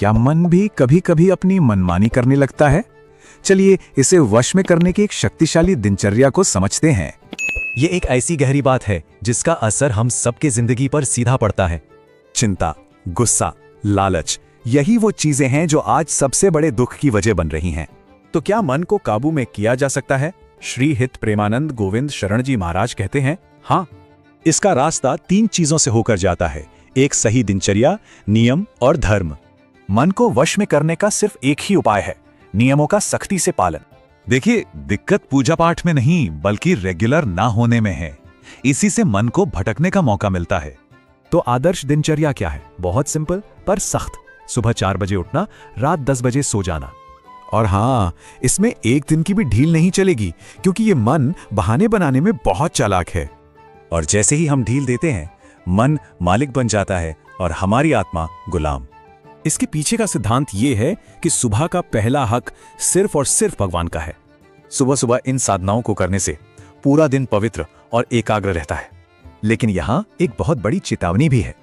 क्या मन भी कभी कभी अपनी मनमानी करने लगता है? चलिए इसे वश में करने की एक शक्तिशाली दिनचर्या को समझते हैं। ये एक ऐसी गहरी बात है जिसका असर हम सबके जिंदगी पर सीधा पड़ता है। चिंता, गुस्सा, लालच, यही वो चीजें हैं जो आज सबसे बड़े दुख की वजह बन रही हैं। तो क्या मन को काबू में किया जा सकता है? श्री हित प्रेमानंद गोविंद शरण जी महाराज कहते हैं, हाँ, इसका रास्ता 3 चीजों से होकर जाता है। एक सही दिनचर्या, नियम और धर्म। मन को वश में करने का सिर्फ एक ही उपाय है, नियमों का सख्ती से पालन। देखिए, दिक्कत पूजा पाठ में नहीं बल्कि रेगुलर ना होने में है। इसी से मन को भटकने का मौका मिलता है। तो आदर्श दिनचर्या क्या है? बहुत सिंपल पर सख्त। सुबह 4 बजे उठना, रात 10 बजे सो जाना। और हाँ, इसमें एक दिन की भी ढील नहीं चलेगी, क्योंकि ये मन बहाने बनाने में बहुत चालाक है। और जैसे ही हम ढील देते हैं, मन मालिक बन जाता है और हमारी आत्मा गुलाम। इसके पीछे का सिद्धांत ये है कि सुबह का पहला हक सिर्फ और सिर्फ भगवान का है। सुबह सुबह इन साधनाओं को करने से पूरा दिन पवित्र और एकाग्र रहता है। लेकिन यहाँ एक बहुत बड़ी चेतावनी भी है।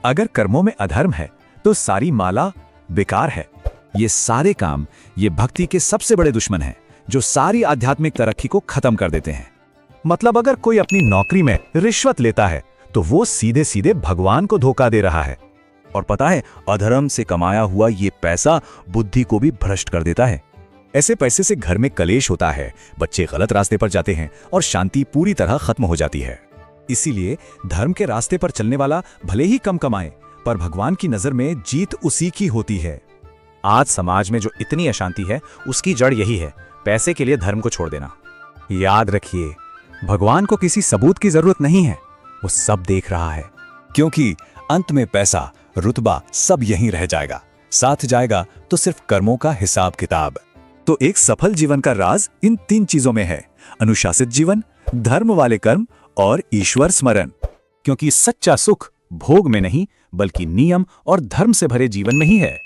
अगर कर्मों में अधर्म है तो सारी माला बेकार है। ये सारे काम ये भक्ति के सबसे बड़े दुश्मन हैं, जो सारी आध्यात्मिक तरक्की को खत्म कर देते हैं। मतलब अगर कोई अपनी नौकरी में रिश्वत लेता है तो वो सीधे सीधे भगवान को धोखा दे रहा है। और पता है, अधर्म से कमाया हुआ ये पैसा बुद्धि को भी भ्रष्ट कर देता है। ऐसे पैसे से घर में कलेश होता है, बच्चे गलत रास्ते पर जाते हैं और शांति पूरी तरह खत्म हो जाती है। इसीलिए धर्म के रास्ते पर चलने वाला भले ही कम कमाए, पर भगवान की नजर में जीत उसी की होती है। आज समाज में जो इतनी अशांति है, उसकी जड़ यही है, पैसे के लिए धर्म को छोड़ देना। याद रखिए, भगवान को किसी सबूत की जरूरत नहीं है, वो सब देख रहा है। क्योंकि अंत में पैसा, रुतबा सब यहीं रह जाएगा, साथ जाएगा तो सिर्फ कर्मों का हिसाब किताब। तो एक सफल जीवन का राज इन 3 चीजों में है: अनुशासित जीवन, धर्म वाले कर्म और ईश्वर स्मरण। क्योंकि सच्चा सुख भोग में नहीं बल्कि नियम और धर्म से भरे जीवन में ही है।